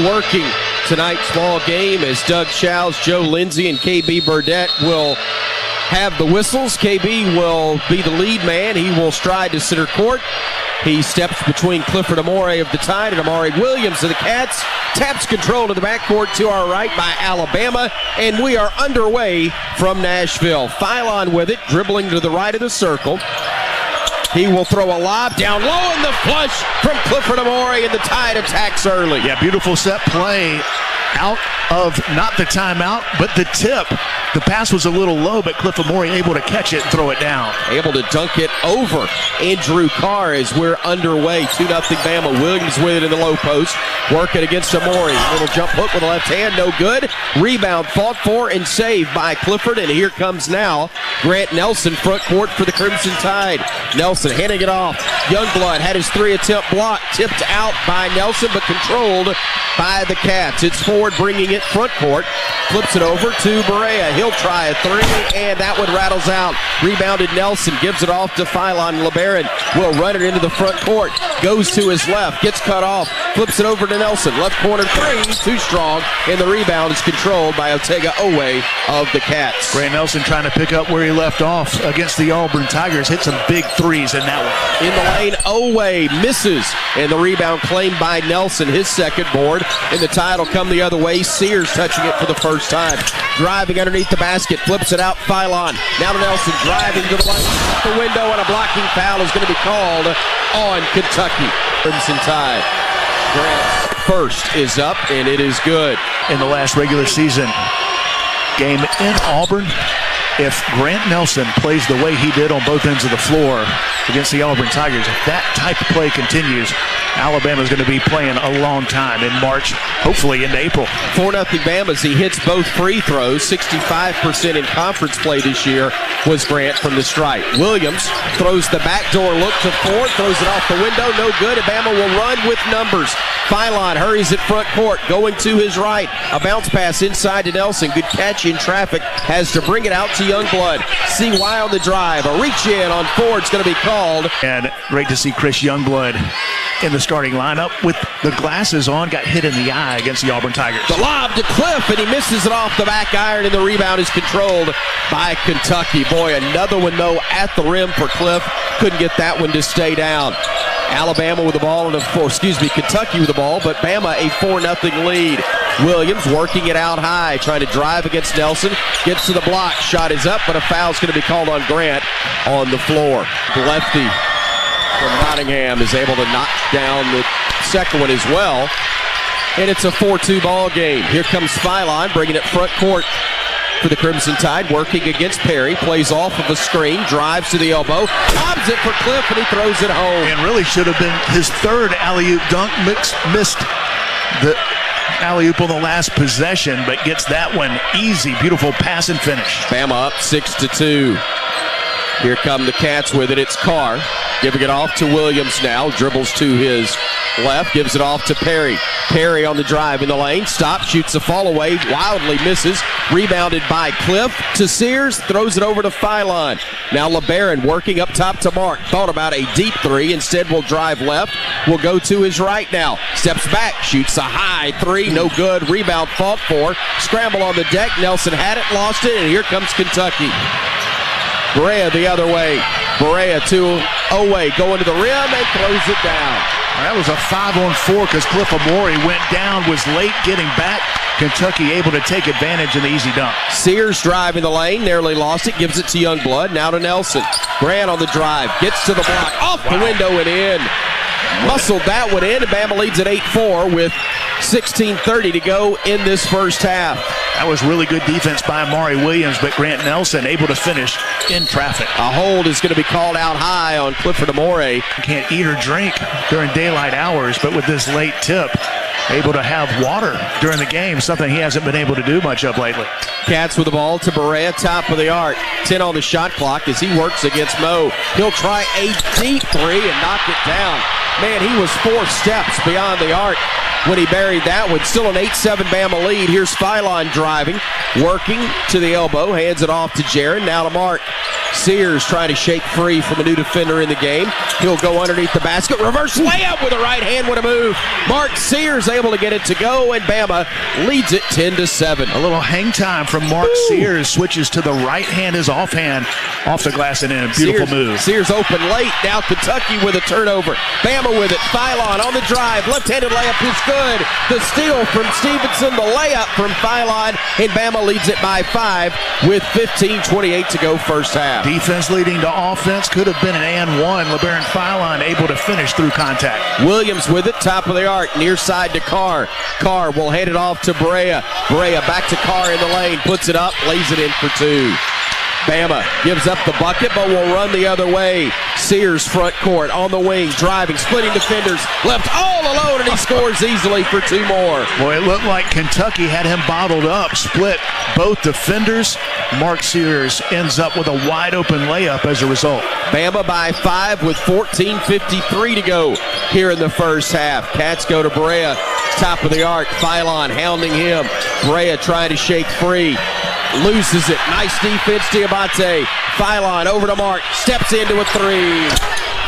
working tonight's ball game as Doug Chow's, Joe Lindsay, and KB Burdett will have the whistles. KB will be the lead man. He will stride to center court. He steps between Clifford Amore of the Tide and Amari Williams of the Cats. Taps control to the backcourt to our right by Alabama, and we are underway from Nashville. Philon with it, dribbling to the right of the circle. He will throw a lob down low in the flush from Clifford Amore, and the Tide attacks early. Yeah, beautiful set play out of not the timeout, but the tip. The pass was a little low, but Cliff Amore able to catch it and throw it down. Able to dunk it over Andrew Carr as we're underway. 2-0 Bama. Williams with it in the low post. Working against Amore. Little jump hook with the left hand, no good. Rebound fought for and saved by Clifford, and here comes now Grant Nelson, front court for the Crimson Tide. Nelson handing it off. Youngblood had his 3-attempt block. Tipped out by Nelson, but controlled by the Cats. It's Ford bringing it front court. Flips it over to Berea. He'll try a three, and that one rattles out. Rebounded Nelson. Gives it off to Philon. LeBaron will run it into the front court. Goes to his left. Gets cut off. Flips it over to Nelson. Left corner three. Too strong. And the rebound is controlled by Otega Owe of the Cats. Grant Nelson trying to pick up where he left off against the Auburn Tigers. Hit some big threes in that one. In the lane, Owe misses. And the rebound claimed by Nelson, his second board. And the Tide will come the other way. Sears touching it for the first time. Driving underneath the basket. Flips it out. Philon. Now to Nelson. Driving to the lane. Out the window, and a blocking foul is going to be called on Kentucky. Crimson Tide. Grant's first is up, and it is good. In the last regular season game in Auburn, if Grant Nelson plays the way he did on both ends of the floor against the Auburn Tigers, if that type of play continues, Alabama's going to be playing a long time in March, hopefully into April. 4-0 Bama as he hits both free throws. 65% in conference play this year was Grant from the stripe. Williams throws the backdoor look to Ford, throws it off the window, no good. Bama will run with numbers. Philon hurries at front court, going to his right. A bounce pass inside to Nelson. Good catch in traffic. Has to bring it out to Youngblood. CY on the drive. A reach in on Ford's going to be called. And great to see Chris Youngblood in the starting lineup with the glasses on. Got hit in the eye against the Auburn Tigers. The lob to Cliff, and he misses it off the back iron, and the rebound is controlled by Kentucky. Boy, another one, though, at the rim for Cliff. Couldn't get that one to stay down. Alabama with the ball, Kentucky with the ball, but Bama a 4-0 lead. Williams working it out high, trying to drive against Nelson. Gets to the block. Shot is up, but a foul's going to be called on Grant on the floor. The lefty from Nottingham is able to knock down the second one as well. And it's a 4-2 ball game. Here comes Philon bringing it front court for the Crimson Tide, working against Perry. Plays off of a screen, drives to the elbow, lobs it for Cliff, and he throws it home. And really should have been his third alley-oop dunk. Missed the alley-oop on the last possession, but gets that one easy. Beautiful pass and finish. Bama up 6-2. Here come the Cats with it. It's Carr giving it off to Williams now. Dribbles to his left, gives it off to Perry. Perry on the drive in the lane. Stops, shoots a fall away, wildly misses. Rebounded by Cliff to Sears. Throws it over to Philon. Now LeBaron working up top to Mark. Thought about a deep three. Instead will drive left. Will go to his right now. Steps back, shoots a high three. No good. Rebound fought for. Scramble on the deck. Nelson had it, lost it, and here comes Kentucky. Berea the other way. Berea to Owe, going to the rim and throws it down. That was a 5-on-4 because Cliff Amore went down, was late getting back. Kentucky able to take advantage in the easy dunk. Sears driving the lane, narrowly lost it, gives it to Youngblood, now to Nelson. Grant on the drive, gets to the block, off the window and in. Muscled that one in, and Bama leads at 8-4 with 16:30 to go in this first half. That was really good defense by Amari Williams, but Grant Nelson able to finish in traffic. A hold is going to be called out high on Clifford Amore. Can't eat or drink during daylight hours, but with this late tip, able to have water during the game, something he hasn't been able to do much of lately. Cats with the ball to Berea, top of the arc. 10 on the shot clock as he works against Mo. He'll try a deep three and knock it down. Man, he was 4 steps beyond the arc when he buried that one. Still an 8-7 Bama lead. Here's Philon driving, working to the elbow, hands it off to Jaron, now to Mark. Sears trying to shake free from a new defender in the game. He'll go underneath the basket. Reverse layup with a right hand with a move. Mark Sears able to get it to go, and Bama leads it 10-7. A little hang time from Mark Sears. Switches to the right hand, his offhand, off the glass and in. Beautiful move. Sears open late. Now Kentucky with a turnover. Bama with it. Philon on the drive. Left-handed layup is good. The steal from Stevenson. The layup from Philon. And Bama leads it by 5 with 15:28 to go first half. Defense leading to offense. Could have been an and one. LeBaron Philon able to finish through contact. Williams with it. Top of the arc. Near side to Carr. Carr will hand it off to Berea. Berea back to Carr in the lane. Puts it up. Lays it in for 2. Bama gives up the bucket, but will run the other way. Sears front court on the wing, driving, splitting defenders, left all alone, and he scores easily for 2 more. Boy, it looked like Kentucky had him bottled up, split both defenders. Mark Sears ends up with a wide open layup as a result. Bama by 5 with 14:53 to go here in the first half. Cats go to Berea, top of the arc. Philon hounding him. Berea trying to shake free. Loses it. Nice defense, Diabate. Philon over to Mark. Steps into a 3.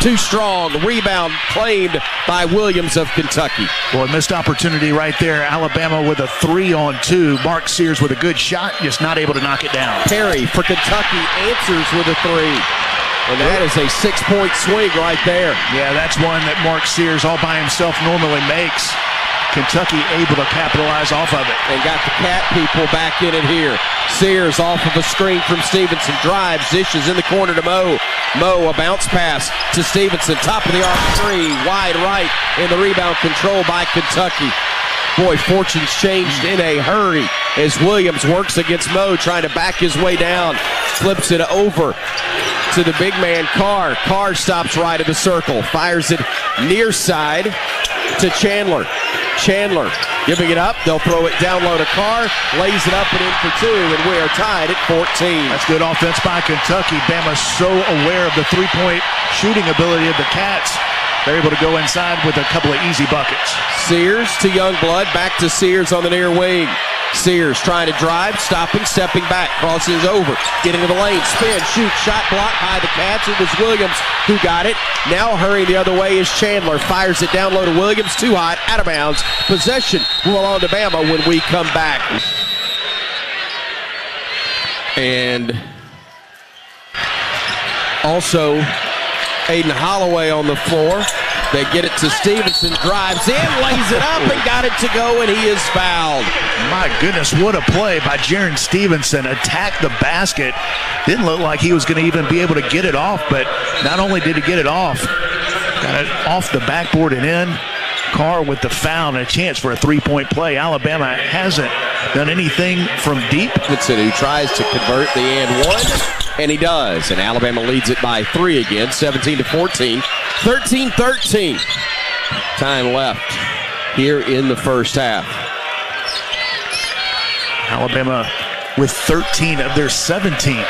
Too strong. Rebound claimed by Williams of Kentucky. Boy, missed opportunity right there. Alabama with a 3-on-2. Mark Sears with a good shot, just not able to knock it down. Perry for Kentucky answers with a 3. And that is a 6-point swing right there. Yeah, that's one that Mark Sears all by himself normally makes. Kentucky able to capitalize off of it. And got the Cat people back in it here. Sears off of a screen from Stevenson. Drives, dishes in the corner to Mo. Mo, a bounce pass to Stevenson. Top of the arc 3. Wide right. And the rebound control by Kentucky. Boy, fortunes changed in a hurry as Williams works against Mo, trying to back his way down. Flips it over to the big man, Carr. Carr stops right of the circle. Fires it near side to Chandler. Chandler giving it up. They'll throw it down low to Carr. Lays it up and in for 2, and we are tied at 14. That's good offense by Kentucky. Bama's so aware of the three-point shooting ability of the Cats. They're able to go inside with a couple of easy buckets. Sears to Youngblood. Back to Sears on the near wing. Sears trying to drive, stopping, stepping back, crosses over, getting to the lane, spin, shoot, shot blocked by the Cats. It was Williams who got it. Now hurrying the other way is Chandler. Fires it down low to Williams, too hot, out of bounds. Possession will belong to Bama when we come back. And also Aiden Holloway on the floor. They get it to Stevenson, drives in, lays it up, and got it to go, and he is fouled. My goodness, what a play by Jaron Stevenson. Attacked the basket. Didn't look like he was going to even be able to get it off, but not only did he get it off, got it off the backboard and in. Carr with the foul and a chance for a 3-point play. Alabama hasn't done anything from deep. Who tries to convert the and one, and he does. And Alabama leads it by 3 again, 17-14, 13-13. Time left here in the first half. Alabama with 13 of their 17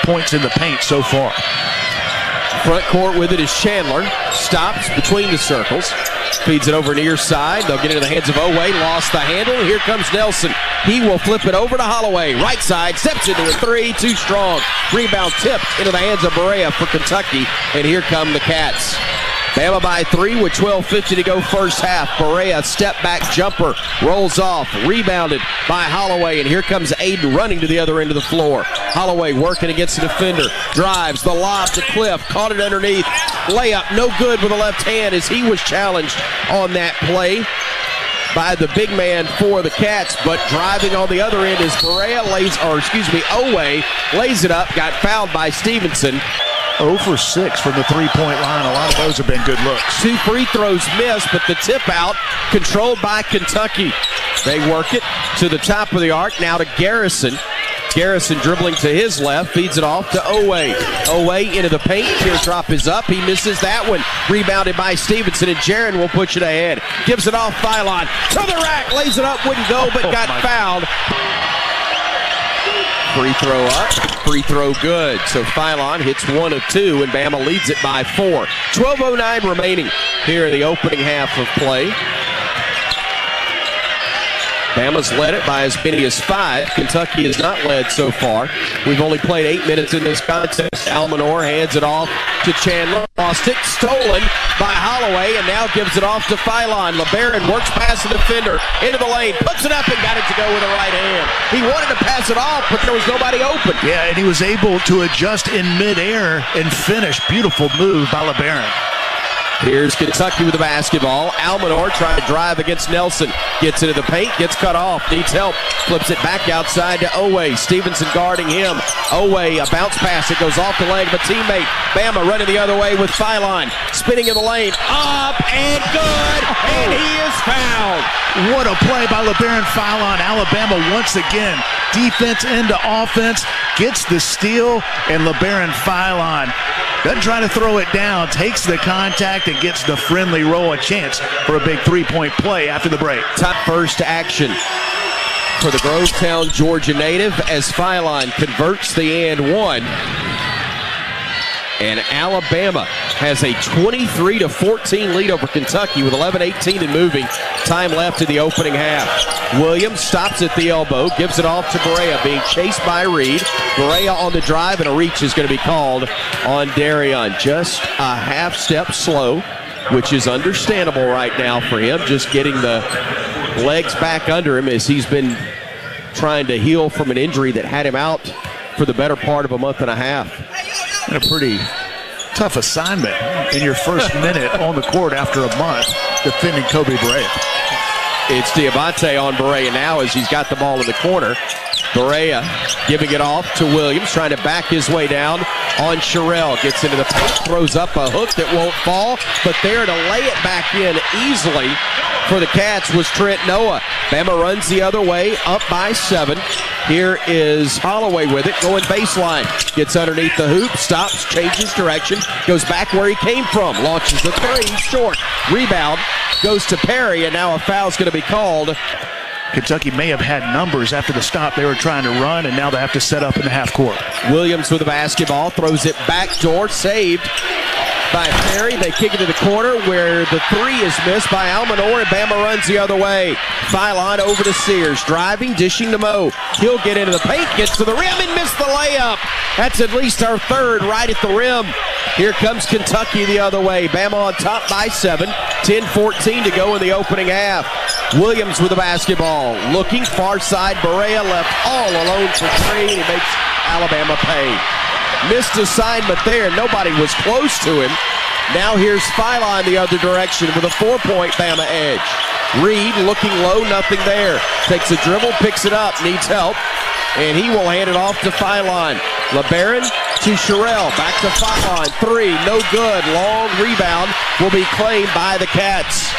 points in the paint so far. Front court with it is Chandler. Stops between the circles. Feeds it over near side. They'll get into the hands of Oway. Lost the handle. Here comes Nelson. He will flip it over to Holloway. Right side. Steps into a 3. Too strong. Rebound tipped into the hands of Berea for Kentucky. And here come the Cats. Bama by 3 with 12:50 to go first half. Berea step back jumper. Rolls off. Rebounded by Holloway. And here comes Aiden running to the other end of the floor. Holloway working against the defender. Drives the lob to Cliff. Caught it underneath. Layup no good with the left hand as he was challenged on that play by the big man for the Cats, but driving on the other end is Oway lays it up, got fouled by Stevenson. 0 for 6 from the three-point line. A lot of those have been good looks. 2 free throws missed, but the tip out controlled by Kentucky. They work it to the top of the arc, now to Garrison. Garrison dribbling to his left, feeds it off to Oway. Oway into the paint, teardrop is up, he misses that one. Rebounded by Stevenson, and Jaron will push it ahead. Gives it off Philon, to the rack, lays it up, wouldn't go, but got fouled. Free throw up, free throw good. So Philon hits 1 of 2, and Bama leads it by 4. 12:09 remaining here in the opening half of play. Bama's led it by as many as 5. Kentucky has not led so far. We've only played 8 minutes in this contest. Almanor hands it off to Chandler. Lost it, stolen by Holloway, and now gives it off to Philon. LeBaron works past the defender into the lane, puts it up and got it to go with the right hand. He wanted to pass it off, but there was nobody open. Yeah, and he was able to adjust in midair and finish. Beautiful move by LeBaron. Here's Kentucky with the basketball. Almanor trying to drive against Nelson. Gets into the paint, gets cut off, needs help. Flips it back outside to Owe. Stevenson guarding him. Owe, a bounce pass. It goes off the leg of a teammate. Bama running the other way with Philon. Spinning in the lane. Up and good. And he is fouled. What a play by LeBaron Philon. Alabama once again. Defense into offense. Gets the steal. And LeBaron Philon doesn't try to throw it down. Takes the contact and gets the friendly roll. A chance for a big three-point play after the break. Top first action for the Grovetown, Georgia native as Philon converts the and one. And Alabama has a 23-14 lead over Kentucky with 11:18 and moving. Time left in the opening half. Williams stops at the elbow, gives it off to Berea, being chased by Reed. Berea on the drive, and a reach is going to be called on Darion. Just a half step slow, which is understandable right now for him, just getting the legs back under him as he's been trying to heal from an injury that had him out for the better part of a month and a half. And a pretty tough assignment in your first minute on the court after a month defending Kobe Berea. It's Diabate on Berea now as he's got the ball in the corner. Berea giving it off to Williams, trying to back his way down on Sherrill. Gets into the paint, throws up a hook that won't fall, but there to lay it back in easily for the Cats was Trent Noah. Bama runs the other way, up by 7. Here is Holloway with it, going baseline. Gets underneath the hoop, stops, changes direction, goes back where he came from, launches the three, short. Rebound goes to Perry, and now a foul's going to be called. Kentucky may have had numbers after the stop they were trying to run, and now they have to set up in the half court. Williams with the basketball, throws it backdoor, saved by Perry. They kick it to the corner where the three is missed by Almanor, and Bama runs the other way. Philon over to Sears, driving, dishing to Moe. He'll get into the paint, gets to the rim, and missed the layup. That's at least our third right at the rim. Here comes Kentucky the other way. Bama on top by 7. 10-14 to go in the opening half. Williams with the basketball, looking far side. Berea left all alone for 3, and he makes Alabama pay. Missed assignment there. Nobody was close to him. Now here's Philon the other direction with a 4-point Bama edge. Reed looking low, nothing there. Takes a dribble, picks it up, needs help, and he will hand it off to Philon. LeBaron to Sherrill, back to Philon. 3, no good. Long rebound will be claimed by the Cats.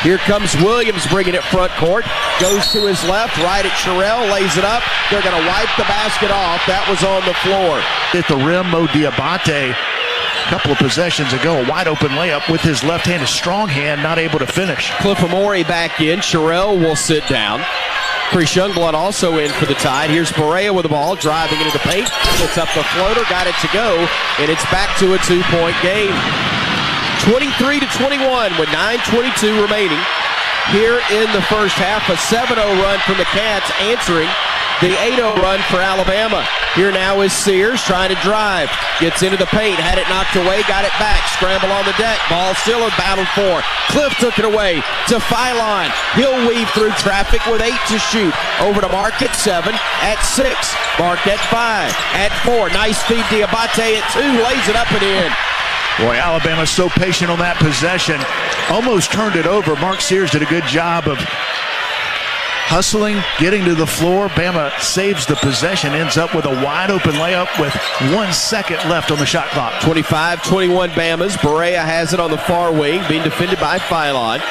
Here comes Williams bringing it front court. Goes to his left, right at Sherrill, lays it up. They're going to wipe the basket off. That was on the floor. At the rim, Mo Diabate, a couple of possessions ago, a wide open layup with his left hand, a strong hand, not able to finish. Cliff Amore back in. Sherrill will sit down. Chris Youngblood also in for the Tide. Here's Berea with the ball, driving into the paint. Puts up the floater, got it to go, and it's back to a 2-point game. 23-21 with 9:22 remaining. Here in the first half, a 7-0 run from the Cats, answering the 8-0 run for Alabama. Here now is Sears trying to drive. Gets into the paint, had it knocked away, got it back. Scramble on the deck, ball still a battle for. Cliff took it away to Philon. He'll weave through traffic with 8 to shoot. Over to Mark at 7, at 6. Mark at 5, at 4. Nice feed, Diabate at 2, lays it up and in. Boy, Alabama's so patient on that possession. Almost turned it over. Mark Sears did a good job of hustling, getting to the floor. Bama saves the possession, ends up with a wide open layup with 1 second left on the shot clock. 25-21 Bama's. Berea has it on the far wing, being defended by Philon.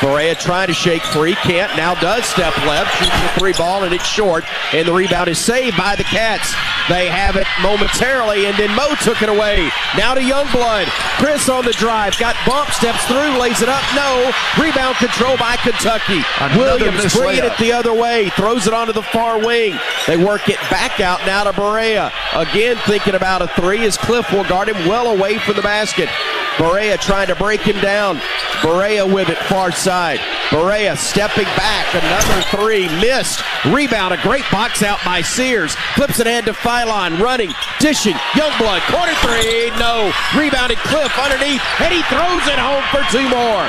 Berea trying to shake free, can't, now does step left, shoots the 3 ball, and it's short, and the rebound is saved by the Cats. They have it momentarily, and then Mo took it away. Now to Youngblood. Chris on the drive, got bumped, steps through, lays it up, no. Rebound control by Kentucky. Williams bringing it the other way, throws it onto the far wing. They work it back out now to Berea. Again, thinking about a three as Cliff will guard him well away from the basket. Berea trying to break him down. Berea with it, far side. Berea stepping back, another three, missed. Rebound, a great box out by Sears. Flips it ahead to Phylon, running, dishing. Youngblood, corner three, no. Rebounded Cliff underneath, and he throws it home for two more.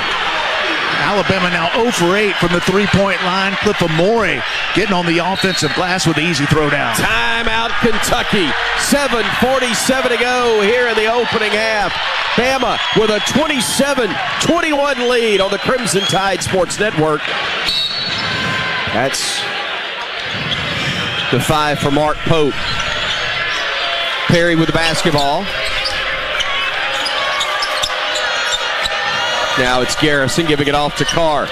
Alabama now 0 for 8 from the three-point line. Cliff Amore getting on the offensive glass with the easy throwdown. Timeout, Kentucky. 7:47 to go here in the opening half. Bama with a 27-21 lead on the Crimson Tide Sports Network. That's the 5 for Mark Pope. Perry with the basketball. Now it's Garrison giving it off to Carr.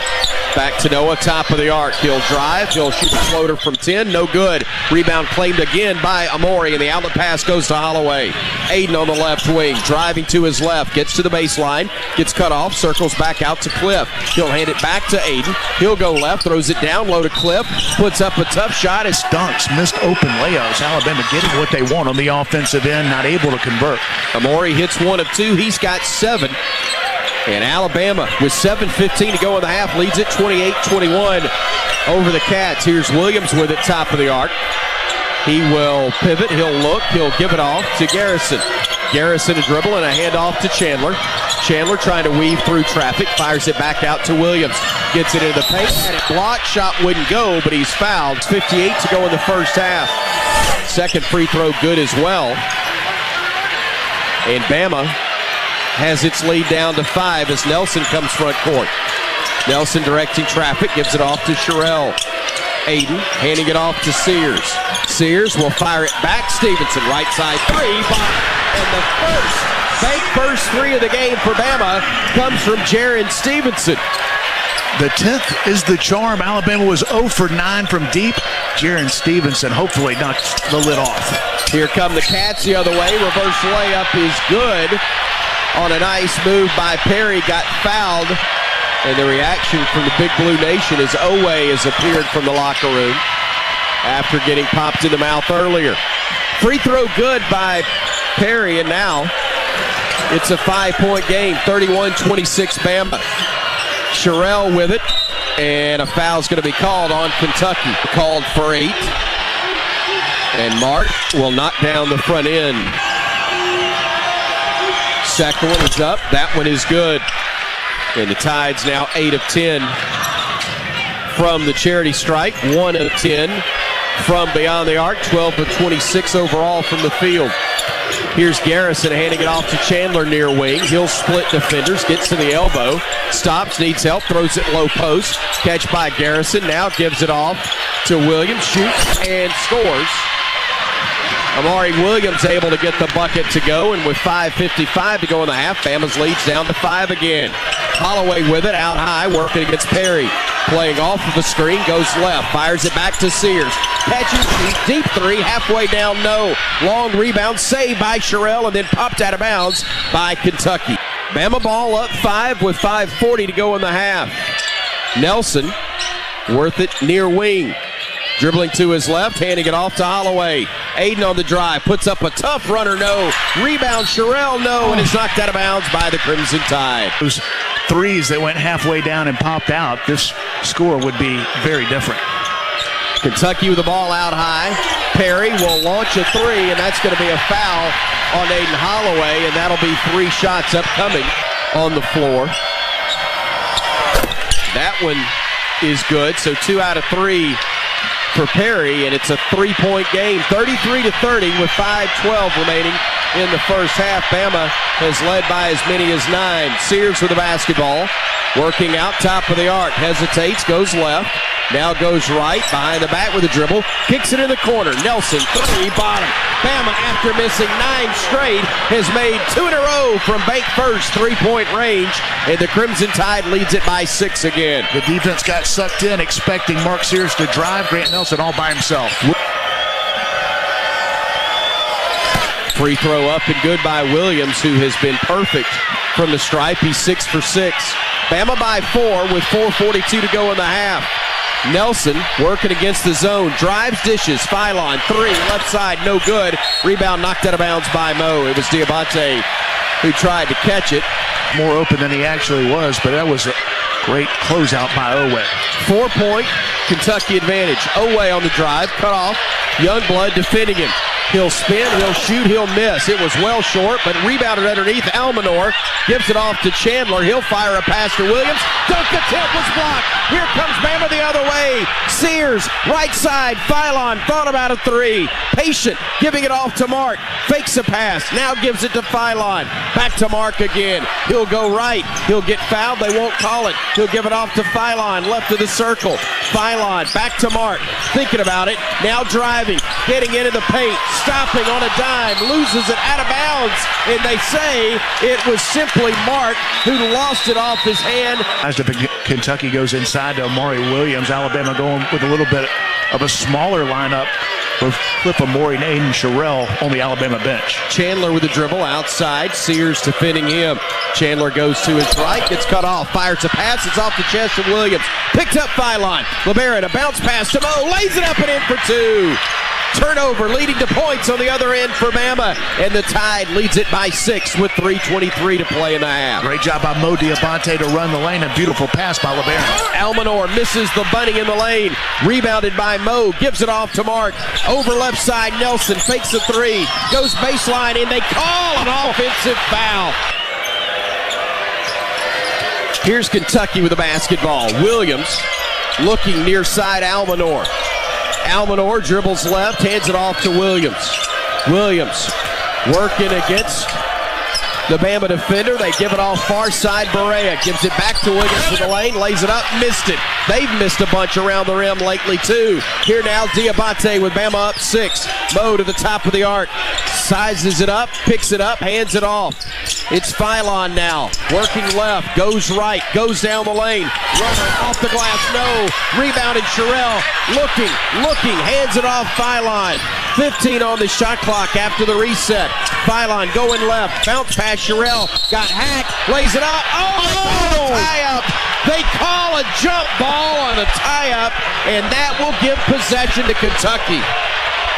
Back to Noah, top of the arc. He'll drive. He'll shoot a floater from 10. No good. Rebound claimed again by Amore, and the outlet pass goes to Holloway. Aiden on the left wing, driving to his left. Gets to the baseline. Gets cut off. Circles back out to Cliff. He'll hand it back to Aiden. He'll go left. Throws it down low to Cliff. Puts up a tough shot. It's dunks. Missed open layups. Alabama getting what they want on the offensive end. Not able to convert. Amore hits 1 of 2. He's got 7. And Alabama, with 7:15 to go in the half, leads it 28-21 over the Cats. Here's Williams with it, top of the arc. He will pivot, he'll look, he'll give it off to Garrison. Garrison a dribble and a handoff to Chandler. Chandler trying to weave through traffic, fires it back out to Williams. Gets it into the paint, had it blocked, shot wouldn't go, but he's fouled. 58 to go in the first half. Second free throw good as well. And Bama has its lead down to 5 as Nelson comes front court. Nelson directing traffic, gives it off to Sherrill. Aiden handing it off to Sears. Sears will fire it back. Stevenson, right side three. And the first three of the game for Bama comes from Jaron Stevenson. The 10th is the charm. Alabama was 0 for 9 from deep. Jaron Stevenson hopefully knocks the lid off. Here come the Cats the other way. Reverse layup is good. On a nice move by Perry, got fouled. And the reaction from the Big Blue Nation is Owe has appeared from the locker room after getting popped in the mouth earlier. Free throw good by Perry, and now it's a 5-point game, 31-26 Bama. Sherrill with it, and a foul's going to be called on Kentucky. Called for 8. And Mark will knock down the front end. Second one is up. That one is good. And the Tide's now 8 of 10 from the charity stripe. 1 of 10 from beyond the arc. 12 of 26 overall from the field. Here's Garrison handing it off to Chandler near wing. He'll split defenders. Gets to the elbow. Stops. Needs help. Throws it low post. Catch by Garrison. Now gives it off to Williams. Shoots and scores. Amari Williams able to get the bucket to go, and with 5:55 to go in the half, Bama's leads down to 5 again. Holloway with it, out high, working against Perry. Playing off of the screen, goes left, fires it back to Sears. Catches, deep three, halfway down, no. Long rebound, saved by Sherrill, and then popped out of bounds by Kentucky. Bama ball up 5 with 5:40 to go in the half. Nelson, worth it near wing. Dribbling to his left, handing it off to Holloway. Aiden on the drive, puts up a tough runner, no. Rebound, Sherrill, no, and it's knocked out of bounds by the Crimson Tide. Those threes that went halfway down and popped out, this score would be very different. Kentucky with the ball out high. Perry will launch a three, and that's going to be a foul on Aiden Holloway, and that'll be 3 shots upcoming on the floor. That one is good, so 2 out of 3 for Perry, and it's a 3-point game, 33-30 with 5:12 remaining in the first half. Bama has led by as many as 9. Sears with the basketball, working out top of the arc, hesitates, goes left, now goes right, behind the back with a dribble, kicks it in the corner. Nelson, 3, bottom. Bama, after missing 9 straight, has made 2 in a row from bank first 3-point range, and the Crimson Tide leads it by 6 again. The defense got sucked in, expecting Mark Sears to drive. Grant Nelson all by himself. Free throw up and good by Williams, who has been perfect from the stripe. He's 6 for 6. Bama by 4 with 4:42 to go in the half. Nelson working against the zone. Drives, dishes, Phylon, three, left side, no good. Rebound knocked out of bounds by Mo. It was Diabate who tried to catch it. More open than he actually was, but that was a great closeout by Owe. 4-point Kentucky advantage. Owe on the drive, cut off. Youngblood defending him. He'll spin, he'll shoot, he'll miss. It was well short, but rebounded underneath. Almanor gives it off to Chandler. He'll fire a pass to Williams. Dunk attempt was blocked. Here comes Bama the other way. Sears, right side. Phylon thought about a three. Patient, giving it off to Mark. Fakes a pass. Now gives it to Phylon. Back to Mark again. He'll go right. He'll get fouled. They won't call it. He'll give it off to Phylon, left of the circle. Phylon, back to Mark. Thinking about it. Now driving. Getting into the paint. Stopping on a dime, loses it out of bounds, and they say it was simply Mark who lost it off his hand. As Kentucky goes inside to Amari Williams, Alabama going with a little bit of a smaller lineup with Cliff Amore and Aiden Sherrill on the Alabama bench. Chandler with a dribble outside, Sears defending him. Chandler goes to his right, gets cut off, fires a pass, it's off the chest of Williams. Picked up Phylon, LeBaron, a bounce pass to Mo, lays it up and in for two. Turnover leading to points on the other end for Bama, and the Tide leads it by 6 with 3:23 to play in the half. Great job by Mo Diabate to run the lane. A beautiful pass by LeBaron. Almanor misses the bunny in the lane. Rebounded by Mo, gives it off to Mark. Over left side, Nelson fakes a three, goes baseline, and they call an offensive foul. Here's Kentucky with the basketball. Williams looking near side Almanor. Almanor dribbles left, hands it off to Williams. Williams working against the Bama defender. They give it off far side. Berea gives it back to Williams in the lane, lays it up, missed it. They've missed a bunch around the rim lately too. Here now Diabate with Bama up 6. Mo to the top of the arc. Sizes it up, picks it up, hands it off. It's Phylon now, working left, goes right, goes down the lane. Runner off the glass, no. Rebounded Sherrill, looking, hands it off Phylon. 15 on the shot clock after the reset. Phylon going left, bounce pass Sherrill, got hacked, lays it up. Oh, tie-up. They call a jump ball on a tie-up, and that will give possession to Kentucky.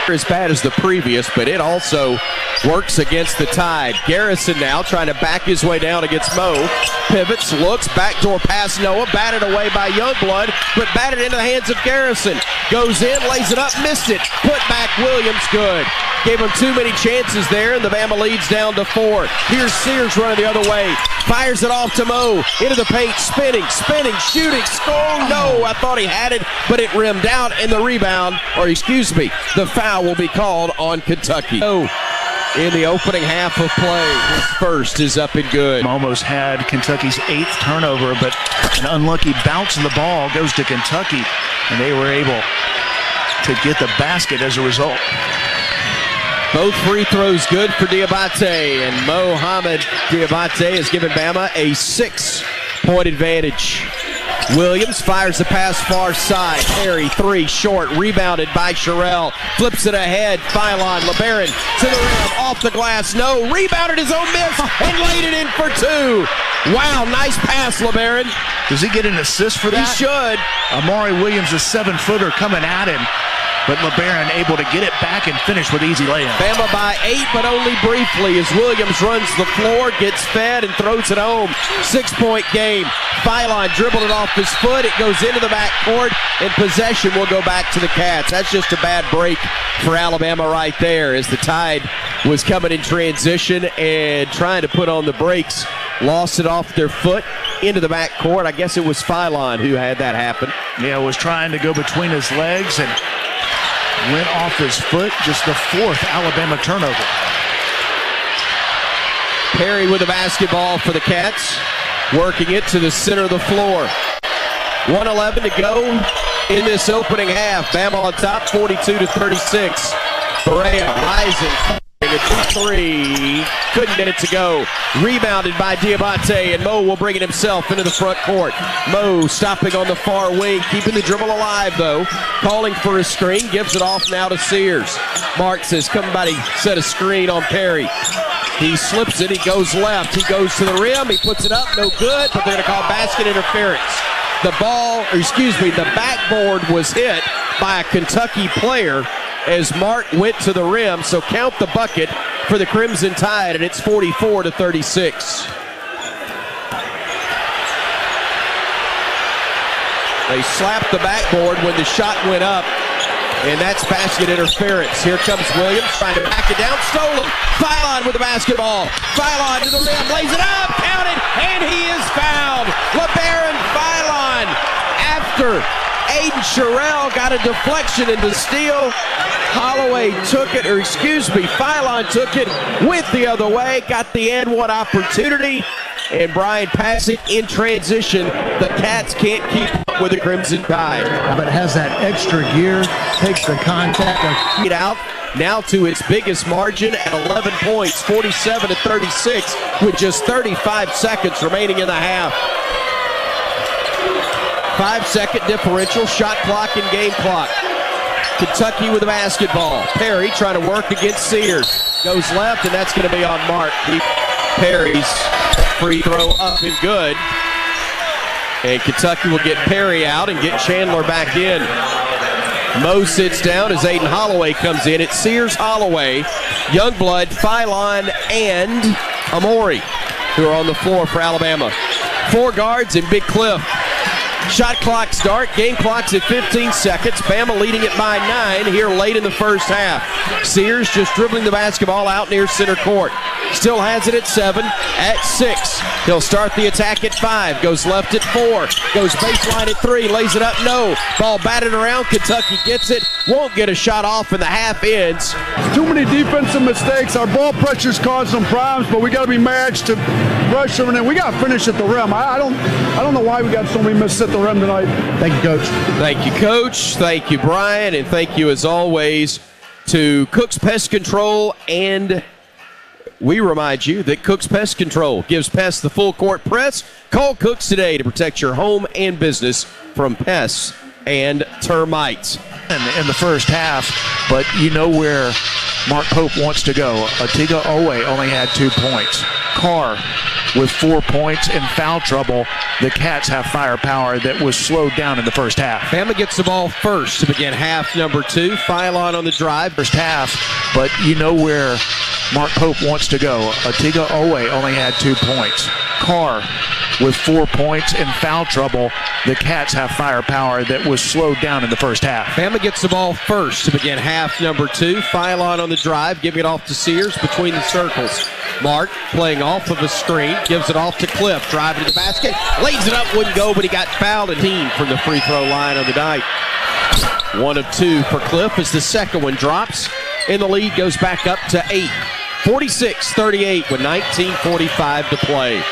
As bad as the previous, but it also works against the Tide. Garrison now trying to back his way down against Mo. Pivots, looks, backdoor pass Noah, batted away by Youngblood, but batted into the hands of Garrison. Goes in, lays it up, missed it. Put back Williams, good. Gave him too many chances there, and the Bama leads down to 4. Here's Sears running the other way. Fires it off to Mo. Into the paint, spinning, shooting, scoring. No, I thought he had it, but it rimmed out, and the rebound, or excuse me, the foul will be called on Kentucky. In the opening half of play, his first is up and good. Almost had Kentucky's 8th turnover, but an unlucky bounce of the ball goes to Kentucky, and they were able to get the basket as a result. Both free throws good for Diabate, and Mohamed Diabate has given Bama a 6-point advantage. Williams fires the pass far side. Perry, 3, short, rebounded by Sherrill. Flips it ahead. Phylon, LeBaron to the rim, off the glass, no. Rebounded his own miss and laid it in for 2. Wow, nice pass, LeBaron. Does he get an assist for that? He should. Amari Williams, a 7-footer coming at him, but LeBaron able to get it back and finish with easy layup. Bama by 8, but only briefly as Williams runs the floor, gets fed, and throws it home. 6-point game. Phylon dribbled it off his foot. It goes into the backcourt, and possession will go back to the Cats. That's just a bad break for Alabama right there as the Tide was coming in transition and trying to put on the brakes. Lost it off their foot into the backcourt. I guess it was Phylon who had that happen. Yeah, was trying to go between his legs and went off his foot. Just the 4th Alabama turnover. Perry with the basketball for the Cats, working it to the center of the floor. 1:11 to go in this opening half. Bama on top, 42-36. Berea rising. A 2-3, couldn't get it to go. Rebounded by Diabate, and Mo will bring it himself into the front court. Mo stopping on the far wing, keeping the dribble alive though. Calling for a screen, gives it off now to Sears. Mark says, somebody set a screen on Perry. He slips it, he goes left, he goes to the rim, he puts it up, no good, but they're going to call basket interference. the backboard was hit by a Kentucky player as Mark went to the rim, so count the bucket for the Crimson Tide, and it's 44-36. They slapped the backboard when the shot went up, and that's basket interference. Here comes Williams trying to back it down. Stolen. Phylon with the basketball. Phylon to the rim. Lays it up. Counted. And he is fouled. LeBaron Phylon, after Aiden Sherrill got a deflection into steal, Phylon took it, went the other way, got the and one opportunity, and Brian passing in transition. The Cats can't keep up with the Crimson Tide. But has that extra gear, takes the contact. Get out now to its biggest margin at 11 points, 47-36, with just 35 seconds remaining in the half. 5-second differential, shot clock and game clock. Kentucky with the basketball. Perry trying to work against Sears. Goes left, and that's going to be on Mark. Perry's free throw up and good. And Kentucky will get Perry out and get Chandler back in. Mo sits down as Aiden Holloway comes in. It's Sears, Holloway, Youngblood, Phylon, and Amori, who are on the floor for Alabama. 4 guards and Big Cliff. Shot clock start, game clock's at 15 seconds. Bama leading it by 9 here late in the first half. Sears just dribbling the basketball out near center court. Still has it at 7, at 6. He'll start the attack at 5, goes left at 4, goes baseline at 3, lays it up, no. Ball batted around, Kentucky gets it, won't get a shot off, and the half ends. Too many defensive mistakes. Our ball pressures cause some problems, but we got to be matched to rush them, and then we got to finish at the rim. I don't know why we got so many misses at the rim tonight. Thank you, Coach. Thank you, Coach. Thank you, Brian, and thank you, as always, to Cook's Pest Control. And we remind you that Cook's Pest Control gives pests the full court press. Call Cook's today to protect your home and business from pests and termites. In the first half, but you know where Mark Pope wants to go. Atiga Owe only had 2 points. Carr with 4 points in foul trouble. The Cats have firepower that was slowed down in the first half. Bama gets the ball first to begin half number 2. Phylon on the drive. First half, but you know where Mark Pope wants to go. Atiga Owe only had 2 points. Carr with 4 points in foul trouble. The Cats have firepower that was slowed down in the first half. Bama gets the ball first to begin half number 2. Phylon on the drive, giving it off to Sears between the circles. Mark playing off of a screen, gives it off to Cliff, driving to the basket, lays it up, wouldn't go, but he got fouled and team from the free throw line of the night. 1 of 2 for Cliff as the second one drops, and the lead goes back up to 8. 46-38 with 19:45 to play.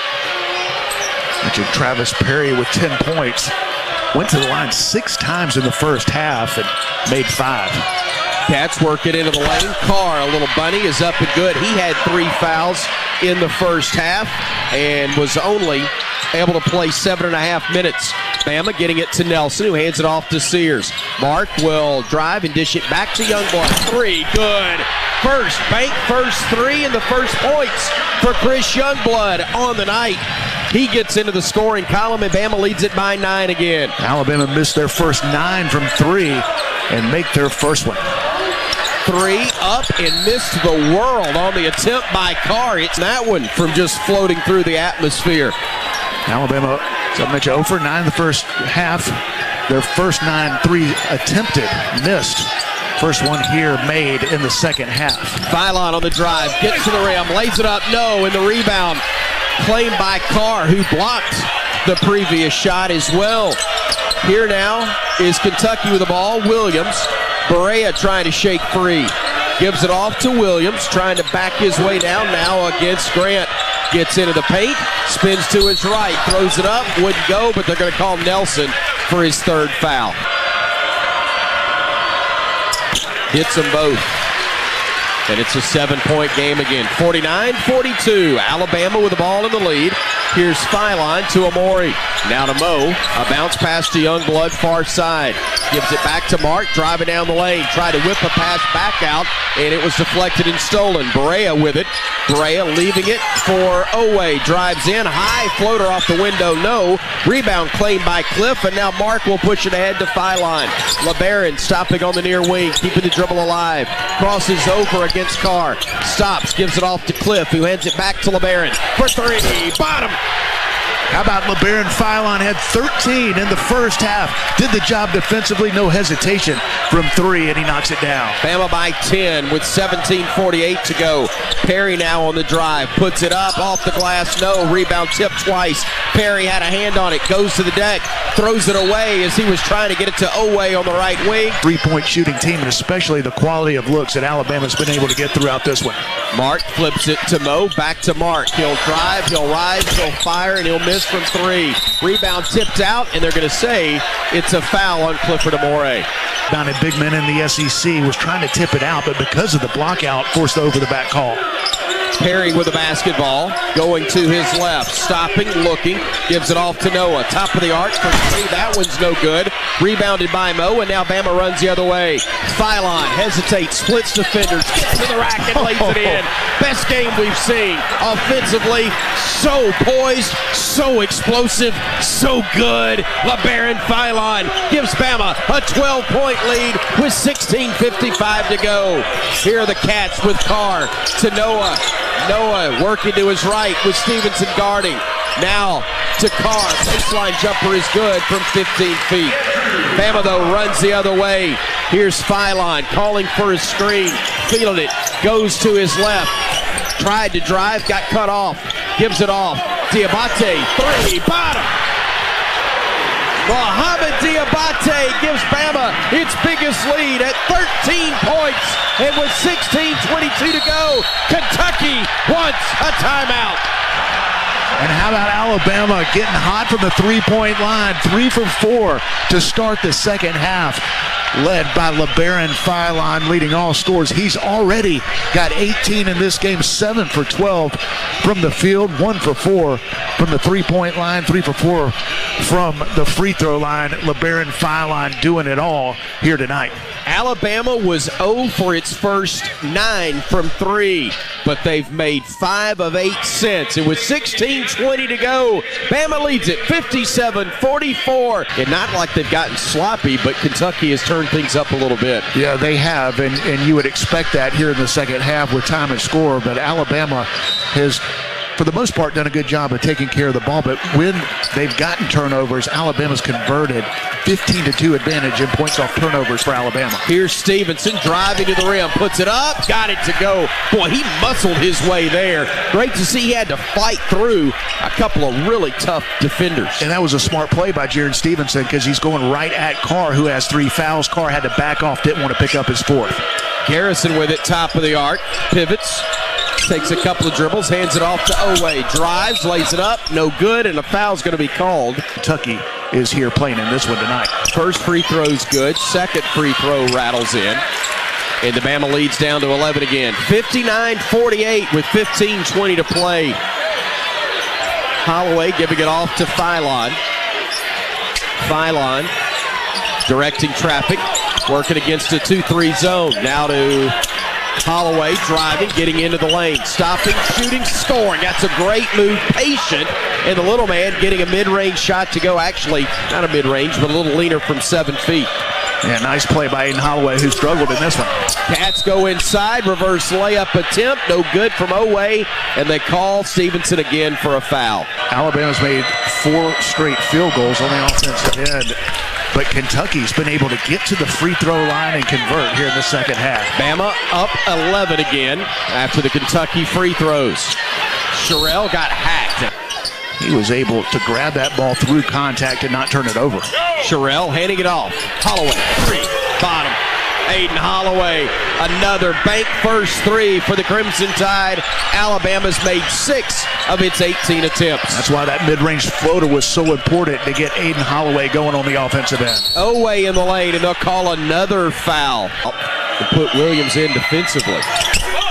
Mentioned Travis Perry with 10 points. Went to the line 6 times in the first half and made 5. Cats work it into the lane. Carr, a little bunny, is up and good. He had 3 fouls in the first half and was only able to play 7.5 minutes. Bama getting it to Nelson, who hands it off to Sears. Mark will drive and dish it back to Youngblood. 3, good. First bank, first 3, and the first points for Chris Youngblood on the night. He gets into the scoring column, and Bama leads it by 9 again. Alabama missed their first 9 from 3 and make their first one. 3 up and missed the world on the attempt by Carr. It's that one from just floating through the atmosphere. Alabama, so I mentioned 0 for 9 in the first half. Their first 9 3 attempted, missed. First one here made in the second half. Phylon on the drive, gets to the rim, lays it up, no, and the rebound claimed by Carr, who blocked the previous shot as well. Here now is Kentucky with the ball. Williams, Berea trying to shake free. Gives it off to Williams, trying to back his way down now against Grant. Gets into the paint, spins to his right, throws it up, wouldn't go, but they're going to call Nelson for his 3rd foul. Hits them both. And it's a 7-point game again. 49-42. Alabama with the ball in the lead. Here's Phylon to Amori. Now to Mo. A bounce pass to Youngblood, far side. Gives it back to Mark, driving down the lane. Tried to whip a pass back out, and it was deflected and stolen. Berea with it. Berea leaving it for Owe. Drives in, high floater off the window, no. Rebound claimed by Cliff, and now Mark will push it ahead to Phylon. LeBaron stopping on the near wing, keeping the dribble alive. Crosses over against Carr. Stops, gives it off to Cliff, who hands it back to LeBaron. For three, bottom. How about LeBaron Phylon had 13 in the first half. Did the job defensively, no hesitation from three, and he knocks it down. Bama by 10 with 17:48 to go. Perry now on the drive, puts it up, off the glass, no. Rebound tipped twice. Perry had a hand on it, goes to the deck, throws it away as he was trying to get it to Owe on the right wing. Three-point shooting team, and especially the quality of looks that Alabama's been able to get throughout this one. Mark flips it to Mo, back to Mark. He'll drive, he'll rise, he'll fire, and he'll miss from three. Rebound tipped out, and they're going to say it's a foul on Clifford Amore. Down a big man in the SEC was trying to tip it out, but because of the block out, forced the over-the-back call. Perry with the basketball, going to his left, stopping, looking, gives it off to Noah. Top of the arc for three, that one's no good. Rebounded by Mo, and now Bama runs the other way. Phylon hesitates, splits defenders, gets to the rack and lays it in. Best game we've seen. Offensively, so poised, so explosive, so good. LeBaron Phylon gives Bama a 12-point lead with 16:55 to go. Here are the Cats with Carr to Noah. Noah working to his right with Stevenson guarding. Now to Carr. Baseline jumper is good from 15 feet. Bama, though, runs the other way. Here's Phylon calling for his screen. Feeling it. Goes to his left. Tried to drive. Got cut off. Gives it off. Diabate. Three. Bottom. Mohamed Diabate gives Bama its biggest lead at 13 points. And with 16:22 to go, Kentucky wants a timeout. And how about Alabama getting hot from the three-point line, 3 for 4 to start the second half, led by LeBaron Phylon leading all scores. He's already got 18 in this game, 7 for 12 from the field, 1 for 4 from the three-point line, 3 for 4 from the free throw line. LeBaron Phylon doing it all here tonight. Alabama was 0 for its first 9 from 3, but they've made 5 of 8 since. And with 16:20 to go, Bama leads it 57-44. And not like they've gotten sloppy, but Kentucky has turned things up a little bit. Yeah, they have, and you would expect that here in the second half with time and score, but Alabama has, for the most part, done a good job of taking care of the ball, but when they've gotten turnovers, Alabama's converted. 15-2 advantage in points off turnovers for Alabama. Here's Stevenson driving to the rim, puts it up, got it to go. Boy, he muscled his way there. Great to see he had to fight through a couple of really tough defenders. And that was a smart play by Jaron Stevenson because he's going right at Carr, who has 3 fouls. Carr had to back off, didn't want to pick up his 4th. Garrison with it, top of the arc, pivots. Takes a couple of dribbles, hands it off to Owe. Drives, lays it up, no good, and a foul's going to be called. Kentucky is here playing in this one tonight. First free throw's good. Second free throw rattles in. And the Bama leads down to 11 again. 59-48 with 15:20 to play. Holloway giving it off to Phylon. Phylon directing traffic, working against a 2-3 zone. Now to Holloway driving, getting into the lane, stopping, shooting, scoring. That's a great move, patient, and the little man getting a mid-range shot to go. Actually, not a mid-range, but a little leaner from 7 feet. Yeah, nice play by Aiden Holloway, who struggled in this one. Cats go inside, reverse layup attempt, no good from Owe, and they call Stevenson again for a foul. Alabama's made 4 straight field goals on the offensive end, but Kentucky's been able to get to the free throw line and convert here in the second half. Bama up 11 again after the Kentucky free throws. Sherrill got hacked. He was able to grab that ball through contact and not turn it over. Sherrill handing it off. Holloway, 3, bottom. Aiden Holloway, another bank first 3 for the Crimson Tide. Alabama's made 6 of its 18 attempts. That's why that mid-range floater was so important to get Aiden Holloway going on the offensive end. Owe in the lane, and they'll call another foul to put Williams in defensively.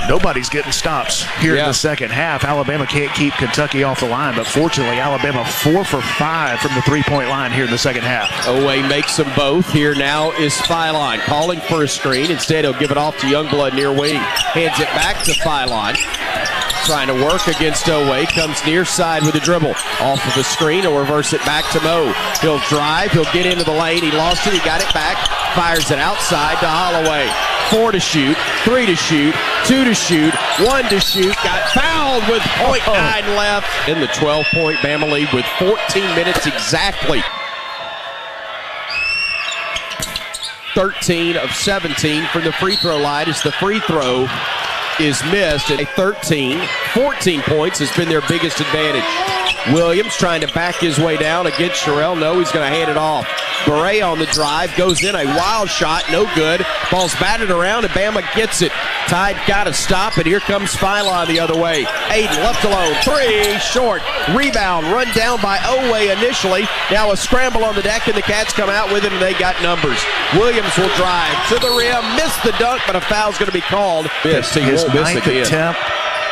Nobody's getting stops here in the second half. Alabama can't keep Kentucky off the line, but fortunately, Alabama 4 for 5 from the three-point line here in the second half. Oway makes them both. Here now is Philon calling for a screen. Instead, he'll give it off to Youngblood near wing. Hands it back to Philon. Trying to work against Oway. Comes near side with a dribble. Off of the screen. He'll reverse it back to Mo. He'll drive. He'll get into the lane. He lost it. He got it back. Fires it outside to Holloway. 4 to shoot, 3 to shoot, 2 to shoot, 1 to shoot. Got fouled with .9 left in the 12-point Bama lead with 14 minutes exactly. 13 of 17 from the free throw line as the free throw is missed. And 14 points has been their biggest advantage. Williams trying to back his way down against Sherrill. No, he's going to hand it off. Beret on the drive, goes in, a wild shot, no good. Ball's batted around, and Bama gets it. Tide got to stop, and here comes Philon the other way. Aiden left alone, 3, short. Rebound, run down by Oway initially. Now a scramble on the deck, and the Cats come out with it, and they got numbers. Williams will drive to the rim, missed the dunk, but a foul's going to be be missed. His ninth attempt,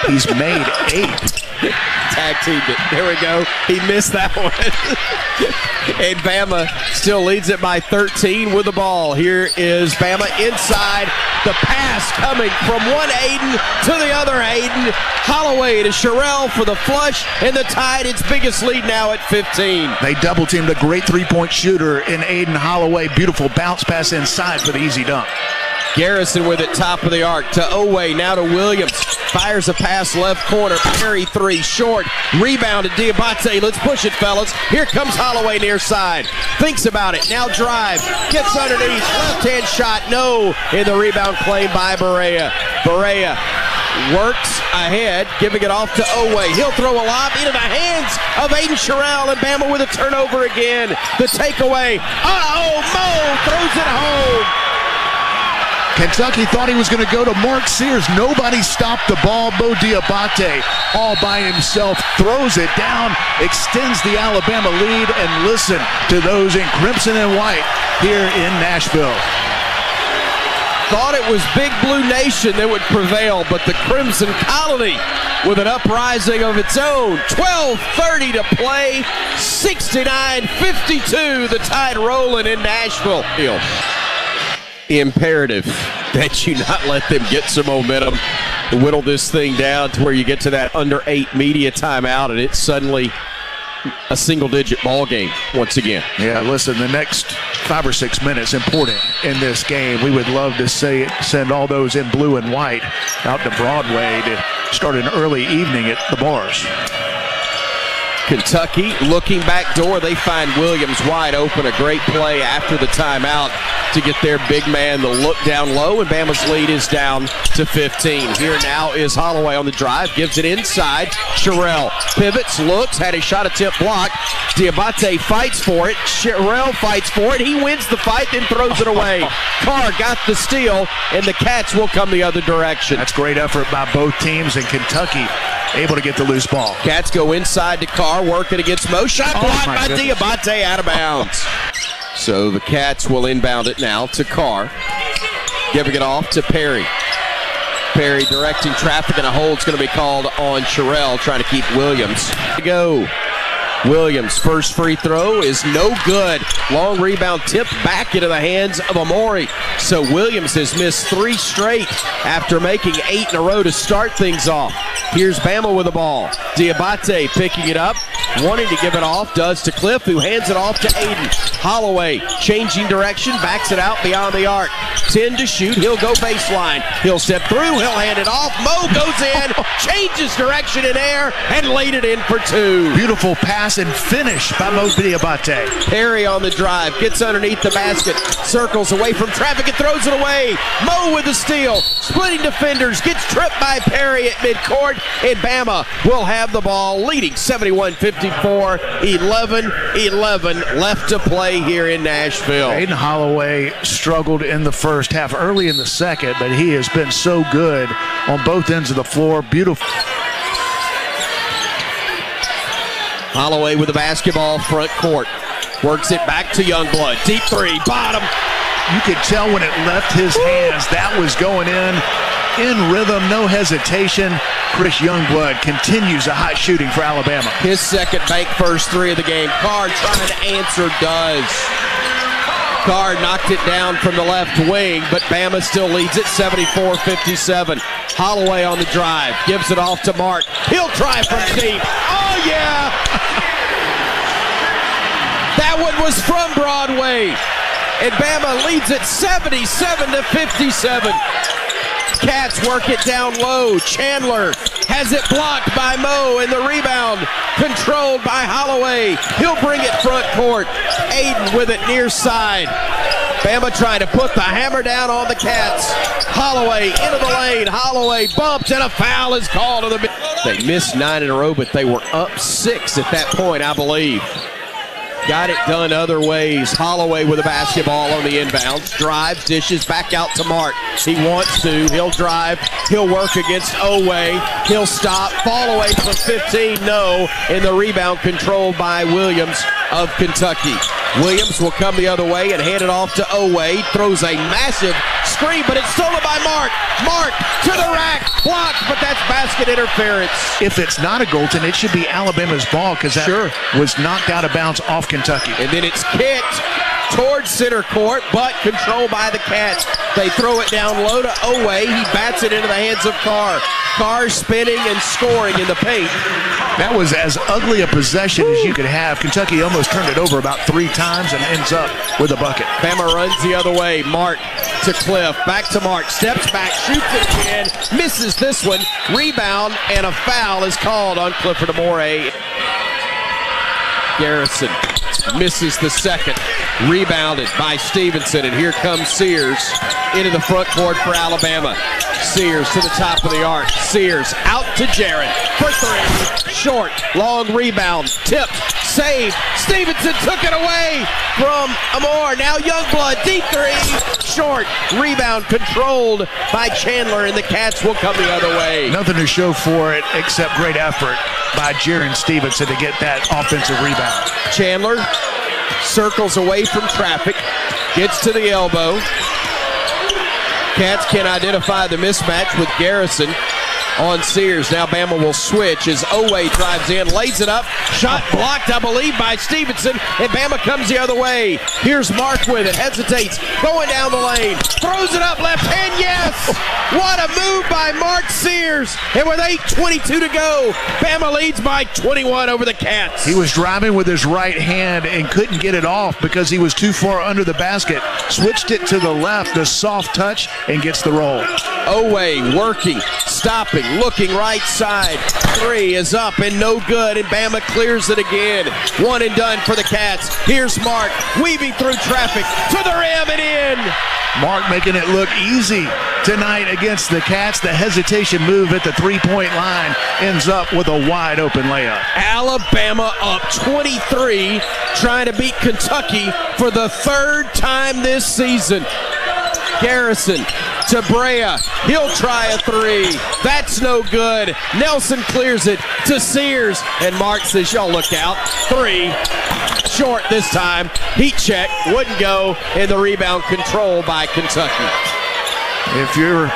he's made 8. Tag teamed it. There we go. He missed that one. And Bama still leads it by 13 with the ball. Here is Bama inside. The pass coming from one Aiden to the other Aiden. Holloway to Sherrill for the flush, and the Tide its biggest lead now at 15. They double teamed a great three-point shooter in Aiden Holloway. Beautiful bounce pass inside for the easy dunk. Garrison with it, top of the arc to Oway, now to Williams. Fires a pass left corner. Perry 3, short. Rebound to Diabate. Let's push it, fellas. Here comes Holloway near side. Thinks about it. Now drive. Gets underneath. Left-hand shot. No. In the rebound claim by Barea. Barea works ahead, giving it off to Oway. He'll throw a lob into the hands of Aiden Sherrill, and Bama with a turnover again. The takeaway. Mo throws it home. Kentucky thought he was going to go to Mark Sears. Nobody stopped the ball. Mo Diabate all by himself throws it down, extends the Alabama lead, and listen to those in crimson and white here in Nashville. Thought it was Big Blue Nation that would prevail, but the Crimson Colony with an uprising of its own. 12:30 to play, 69-52, the Tide rolling in Nashville. Imperative that you not let them get some momentum to whittle this thing down to where you get to that under 8 media timeout, and it's suddenly a single-digit ball game once again. Yeah, listen, the next 5 or 6 minutes important in this game. We would love to send all those in blue and white out to Broadway to start an early evening at the bars. Kentucky looking back door. They find Williams wide open. A great play after the timeout to get their big man the look down low, and Bama's lead is down to 15. Here now is Holloway on the drive. Gives it inside. Sherrill pivots, looks, had a shot attempt blocked. Diabate fights for it. Sherrill fights for it. He wins the fight, then throws it away. Carr got the steal, and the Cats will come the other direction. That's great effort by both teams, and Kentucky able to get the loose ball. Cats go inside to Carr, working against Mo. Shot blocked by Diabate, out of bounds. So the Cats will inbound it now to Carr, giving it off to Perry. Perry directing traffic, and a hold's going to be called on Sherrill, trying to keep Williams. To go. Williams' first free throw is no good. Long rebound tipped back into the hands of Amori. So Williams has missed 3 straight after making 8 in a row to start things off. Here's Bama with the ball. Diabate picking it up, wanting to give it off, does to Cliff, who hands it off to Aiden. Holloway changing direction, backs it out beyond the arc. 10 to shoot, he'll go baseline. He'll step through, he'll hand it off. Mo goes in, changes direction in air, and laid it in for 2. Beautiful pass and finish by Mo Diabate. Perry on the drive, gets underneath the basket, circles away from traffic and throws it away. Mo with the steal, splitting defenders, gets tripped by Perry at midcourt, and Bama will have the ball, leading 71-54, 11-11 left to play here in Nashville. Aiden Holloway struggled in the first half, early in the second, but he has been so good on both ends of the floor. Beautiful. Holloway with the basketball, front court. Works it back to Youngblood. Deep 3, bottom. You could tell when it left his hands that was going in. in rhythm, no hesitation. Chris Youngblood continues the hot shooting for Alabama. His second bank first three of the game. Carr trying to answer, does. Carr knocked it down from the left wing, but Bama still leads it 74-57. Holloway on the drive, gives it off to Mark. He'll try from deep. Oh, yeah! That one was from Broadway. And Bama leads it 77-57. Cats work it down low. Chandler has it blocked by Moe, and the rebound controlled by Holloway. He'll bring it front court. Aiden with it near side. Bama trying to put the hammer down on the Cats. Holloway into the lane. Holloway bumped, and a foul is called. They missed 9 in a row, but they were up 6 at that point, I believe. Got it done other ways. Holloway with a basketball on the inbounds. Drives, dishes back out to Mark. He wants to. He'll drive. He'll work against Oway. He'll stop. Fall away from 15. No. And the rebound controlled by Williams of Kentucky. Williams will come the other way and hand it off to Oway. Throws a massive screen, but it's stolen by Mark. Mark to the rack. Blocked, but that's basket interference. If it's not a Golden, it should be Alabama's ball because that was knocked out of bounds off Kentucky. And then it's kicked towards center court, but controlled by the Cats. They throw it down low to Oway. He bats it into the hands of Carr. Carr spinning and scoring in the paint. That was as ugly a possession as you could have. Kentucky almost turned it over about 3 times and ends up with a bucket. Bama runs the other way. Mark to Cliff. Back to Mark. Steps back. Shoots it again. Misses this one. Rebound, and a foul is called on Clifford Amore. Garrison misses the second. Rebounded by Stevenson, and here comes Sears into the front court for Alabama. Sears to the top of the arc. Sears out to Jaron for 3. Short, long rebound, tipped, saved. Stevenson took it away from Amore. Now Youngblood, deep 3. Short, rebound controlled by Chandler, and the Cats will come the other way. Nothing to show for it except great effort by Jaron Stevenson to get that offensive rebound. Chandler circles away from traffic, gets to the elbow. Cats can identify the mismatch with Garrison on Sears. Now Bama will switch as Oway drives in, lays it up. Shot blocked, I believe, by Stevenson, and Bama comes the other way. Here's Mark with it, hesitates, going down the lane, throws it up left hand, yes! What a move by Mark Sears, and with 8:22 to go, Bama leads by 21 over the Cats. He was driving with his right hand and couldn't get it off because he was too far under the basket. Switched it to the left, the soft touch, and gets the roll. Oway working, stopping, looking right side. 3 is up and no good, and Bama clears it again. 1 and done for the Cats. Here's Mark weaving through traffic to the rim and in. Mark making it look easy tonight against the Cats. The hesitation move at the 3-point line ends up with a wide open layup. Alabama up 23, trying to beat Kentucky for the 3rd time this season. Garrison to Brea. He'll try a 3. That's no good. Nelson clears it to Sears, and Mark says, y'all look out. 3. Short this time. Heat check. Wouldn't go, and the rebound controlled by Kentucky. If you're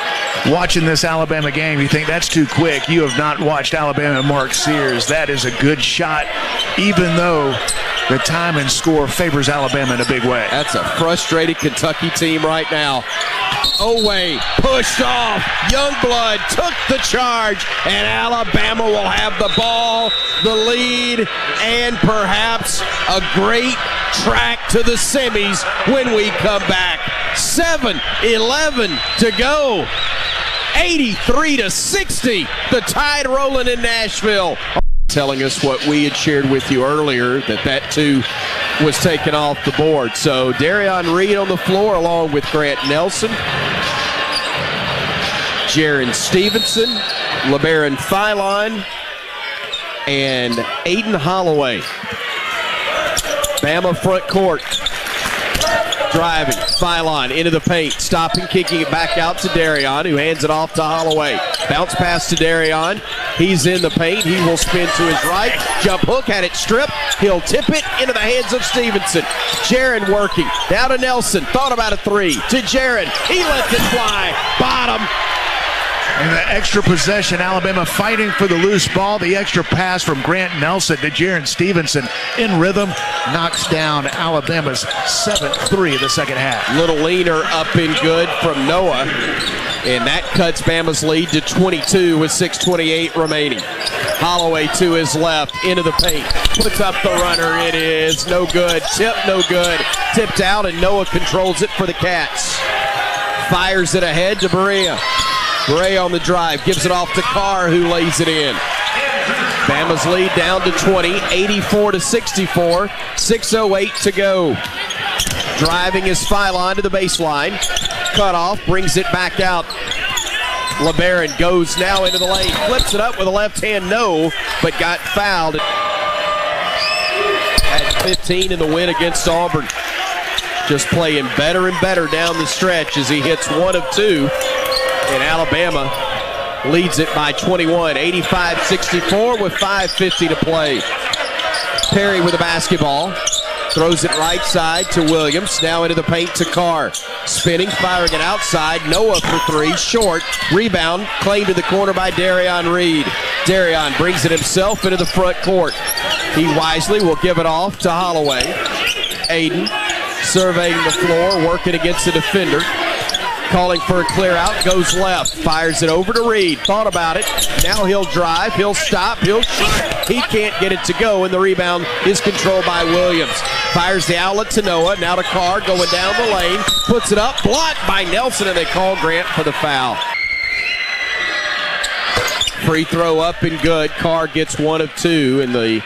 watching this Alabama game, you think that's too quick. You have not watched Alabama and Mark Sears. That is a good shot, even though the time and score favors Alabama in a big way. That's a frustrated Kentucky team right now. Oway pushed off. Youngblood took the charge, and Alabama will have the ball, the lead, and perhaps a great track to the semis when we come back. 7:11 to go. 83-60. The Tide rolling in Nashville. Telling us what we had shared with you earlier, that too was taken off the board. So Darion Reed on the floor along with Grant Nelson, Jaron Stevenson, LeBaron Philon, and Aiden Holloway. Bama front court. Driving, Philon into the paint, stopping, kicking it back out to Darion, who hands it off to Holloway. Bounce pass to Darion. He's in the paint. He will spin to his right. Jump hook, had it stripped. He'll tip it into the hands of Stevenson. Jaron working. Down to Nelson. Thought about a 3. To Jaron. He lets it fly. Bottom. And the extra possession, Alabama fighting for the loose ball. The extra pass from Grant Nelson to Jaron Stevenson in rhythm knocks down Alabama's 7th-3 of the second half. Little leaner up and good from Noah. And that cuts Bama's lead to 22 with 6:28 remaining. Holloway to his left, into the paint. Puts up the runner. It is no good. Tip, no good. Tipped out, and Noah controls it for the Cats. Fires it ahead to Berea. Berea on the drive. Gives it off to Carr, who lays it in. Bama's lead down to 20, 84-64. 6:08 to go. Driving is Philon to the baseline. Cut off, brings it back out. LeBaron goes now into the lane. Flips it up with a left hand, no, but got fouled. At 15 in the win against Auburn. Just playing better and better down the stretch as he hits 1 of 2. And Alabama leads it by 21, 85-64 with 5:50 to play. Perry with the basketball. Throws it right side to Williams. Now into the paint to Carr. Spinning, firing it outside. Noah for 3, short. Rebound, claimed to the corner by Darion Reed. Darion brings it himself into the front court. He wisely will give it off to Holloway. Aiden surveying the floor, working against the defender. Calling for a clear out, goes left, fires it over to Reed. Thought about it. Now he'll drive, he'll stop, he'll shoot. He can't get it to go, and the rebound is controlled by Williams. Fires the outlet to Noah, now to Carr, going down the lane. Puts it up, blocked by Nelson, and they call Grant for the foul. Free throw up and good. Carr gets 1 of 2, and the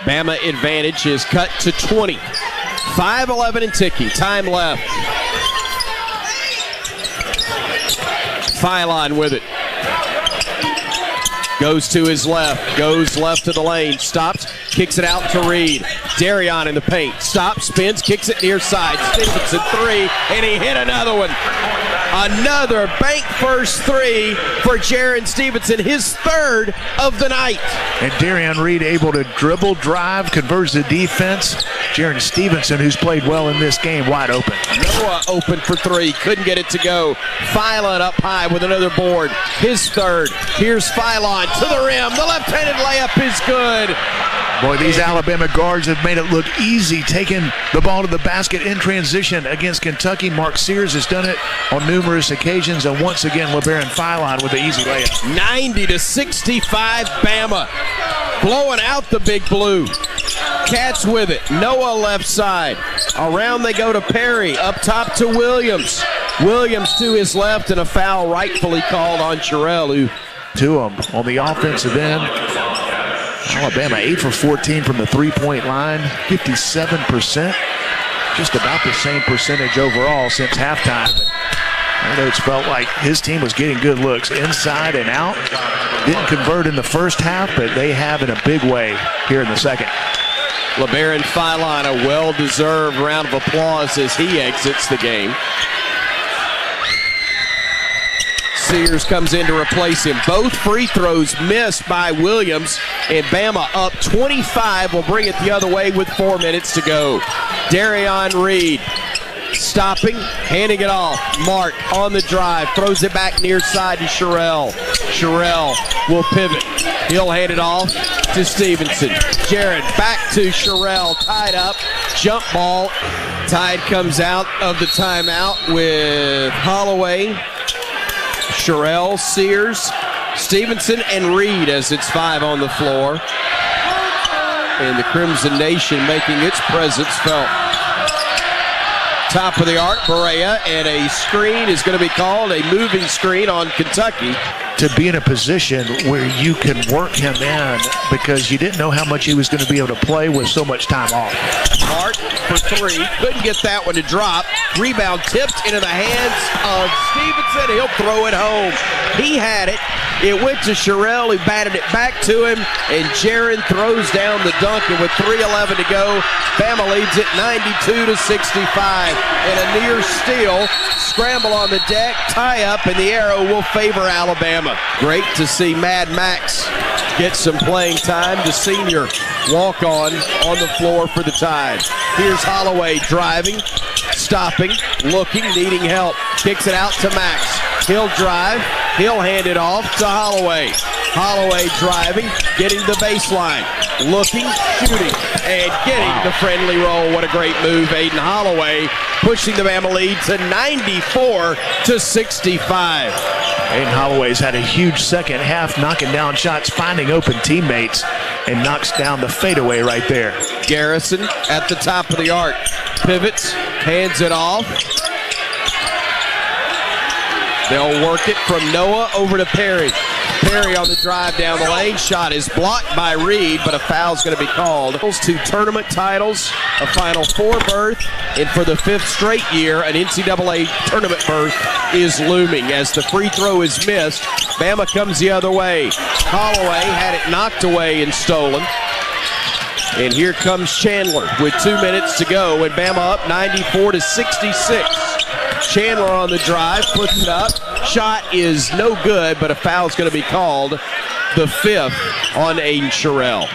Bama advantage is cut to 20. 5:11 and ticking, time left. Philon with it. Goes to his left. Goes left to the lane. Stops. Kicks it out to Reed. Darion in the paint. Stops. Spins. Kicks it near side. Stevenson 3. And he hit another one. Another bank first 3 for Jaron Stevenson. His 3rd of the night. And Darion Reed able to dribble, drive, converge the defense. Jaron Stevenson, who's played well in this game, wide open. Noah open for 3. Couldn't get it to go. Philon up high with another board. His 3rd. Here's Philon to the rim. The left-handed layup is good. Boy, these Alabama guards have made it look easy, taking the ball to the basket in transition against Kentucky. Mark Sears has done it on numerous occasions, and once again, LeBaron Philon with the easy layup. 90-65 Bama. Blowing out the Big Blue. Cats with it. Noah left side. Around they go to Perry. Up top to Williams. Williams to his left, and a foul rightfully called on Sherrill, who to him on the offensive end. Alabama 8 for 14 from the three-point line, 57%. Just about the same percentage overall since halftime. I know it's felt like his team was getting good looks inside and out. Didn't convert in the first half, but they have in a big way here in the second. LeBaron Philon, a well-deserved round of applause as he exits the game. Sears comes in to replace him. Both free throws missed by Williams, and Bama up 25 will bring it the other way with 4 minutes to go. Darion Reed stopping, handing it off. Mark on the drive, throws it back near side to Sherrill. Sherrill will pivot. He'll hand it off to Stevenson. Jared back to Sherrill, tied up. Jump ball. Tide comes out of the timeout with Holloway, Sherrill, Sears, Stevenson, and Reed as it's 5 on the floor. And the Crimson Nation making its presence felt. Top of the arc, Berea, and a screen is going to be called, a moving screen on Kentucky. To be in a position where you can work him in because you didn't know how much he was going to be able to play with so much time off. Hart for 3, couldn't get that one to drop. Rebound tipped into the hands of Stevenson. He'll throw it home. He had it. It went to Sherrill, who batted it back to him, and Jaron throws down the dunk, and with 3:11 to go, Bama leads it 92-65. And a near steal, scramble on the deck, tie up, and the arrow will favor Alabama. Great to see Mad Max get some playing time. The senior walk-on the floor for the Tide. Here's Holloway driving, stopping, looking, needing help. Kicks it out to Max. He'll drive. He'll hand it off to Holloway. Holloway driving, getting the baseline, looking, shooting, and getting the friendly roll. What a great move, Aiden Holloway, pushing the Bama lead to 94-65. Aiden Holloway's had a huge second half, knocking down shots, finding open teammates, and knocks down the fadeaway right there. Garrison at the top of the arc. Pivots, hands it off. They'll work it from Noah over to Perry. Perry on the drive down the lane. Shot is blocked by Reed, but a foul's going to be called. Those 2 tournament titles, a Final Four berth, and for the 5th straight year, an NCAA tournament berth is looming. As the free throw is missed, Bama comes the other way. Holloway had it knocked away and stolen. And here comes Chandler with 2 minutes to go, and Bama up 94-66. Chandler on the drive, puts it up. Shot is no good, but a foul's going to be called, the 5th on Aiden Sherrill.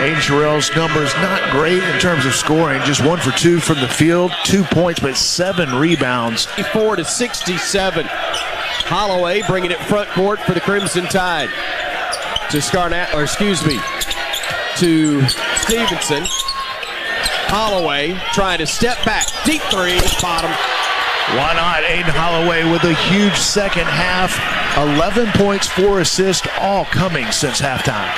Aiden Sherrill's numbers not great in terms of scoring, just 1 for 2 from the field, 2 points, but 7 rebounds. 94-67. Holloway bringing it front court for the Crimson Tide. To to Stevenson. Holloway trying to step back. Deep three, bottom. Why not? Aiden Holloway with a huge second half. 11 points, 4 assists, all coming since halftime.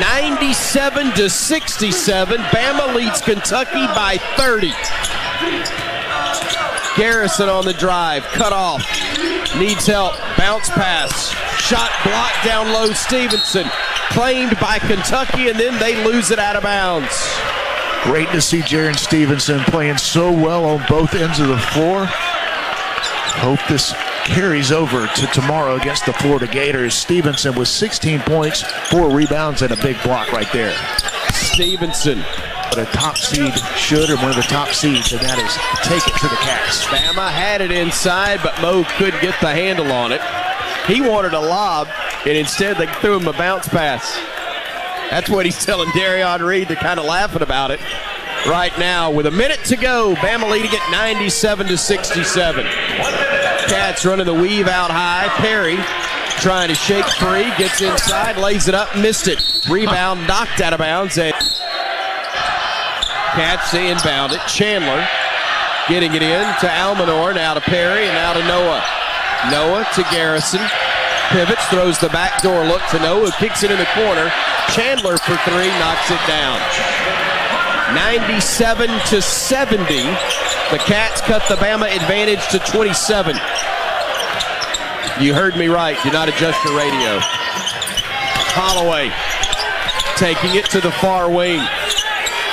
97-67. Bama leads Kentucky by 30. Garrison on the drive, cut off. Needs help. Bounce pass. Shot blocked down low. Stevenson claimed by Kentucky, and then they lose it out of bounds. Great to see Jaron Stevenson playing so well on both ends of the floor. Hope this carries over to tomorrow against the Florida Gators. Stevenson with 16 points, 4 rebounds, and a big block right there. Stevenson. But a top seed should, or one of the top seeds, and that is take it to the Cats. Bama had it inside, but Mo couldn't get the handle on it. He wanted a lob, and instead they threw him a bounce pass. That's what he's telling Darion Reed. They're kind of laughing about it right now. With a minute to go, Bama leading it 97-67. Cats running the weave out high. Perry trying to shake free, gets inside, lays it up, missed it. Rebound knocked out of bounds. And Cats inbound it. Chandler getting it in to Almanor, now to Perry, and now to Noah. Noah to Garrison. Pivots, throws the backdoor look to Noah, kicks it in the corner. Chandler for 3, knocks it down. 97-70. The Cats cut the Bama advantage to 27. You heard me right. Do not adjust your radio. Holloway taking it to the far wing.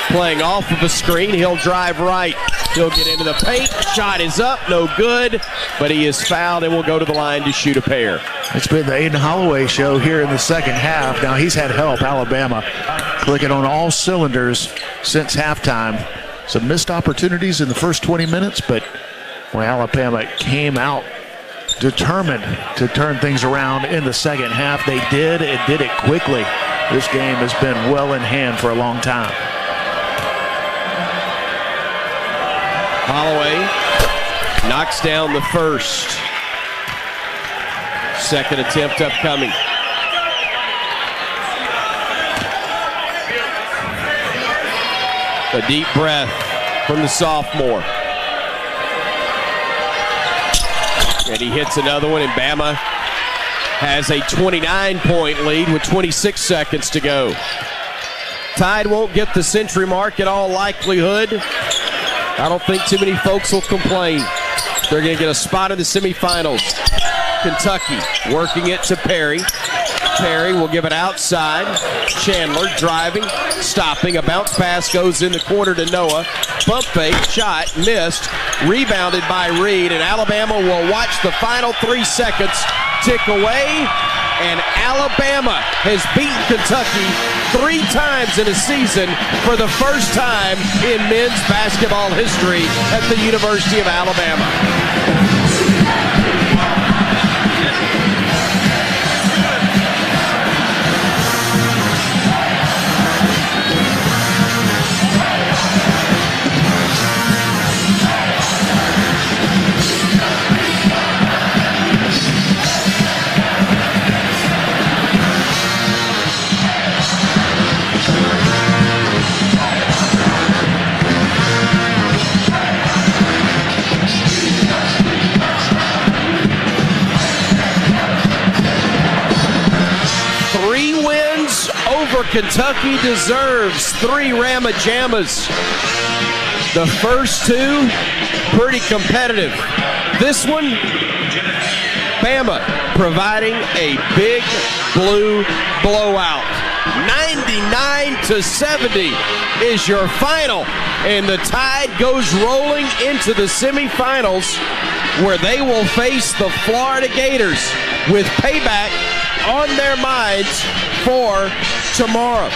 Playing off of a screen. He'll drive right. He'll get into the paint. Shot is up. No good. But he is fouled and will go to the line to shoot a pair. It's been the Aiden Holloway show here in the second half. Now he's had help. Alabama clicking on all cylinders since halftime. Some missed opportunities in the first 20 minutes, but well, Alabama came out determined to turn things around in the second half. They did, and did it quickly. This game has been well in hand for a long time. Holloway knocks down the first. Second attempt upcoming. A deep breath from the sophomore. And he hits another one, and Bama has a 29-point lead with 26 seconds to go. Tide won't get the century mark in all likelihood. I don't think too many folks will complain. They're going to get a spot in the semifinals. Kentucky working it to Perry. Perry will give it outside. Chandler driving, stopping. A bounce pass goes in the corner to Noah. Pump fake, shot, missed. Rebounded by Reed, and Alabama will watch the final 3 seconds tick away. And Alabama has beaten Kentucky 3 times in a season for the first time in men's basketball history at the University of Alabama. Kentucky deserves 3 Ramajamas. The first 2, pretty competitive. This one, Bama providing a big blue blowout. 99-70 is your final, and the Tide goes rolling into the semifinals where they will face the Florida Gators with payback on their minds for tomorrow.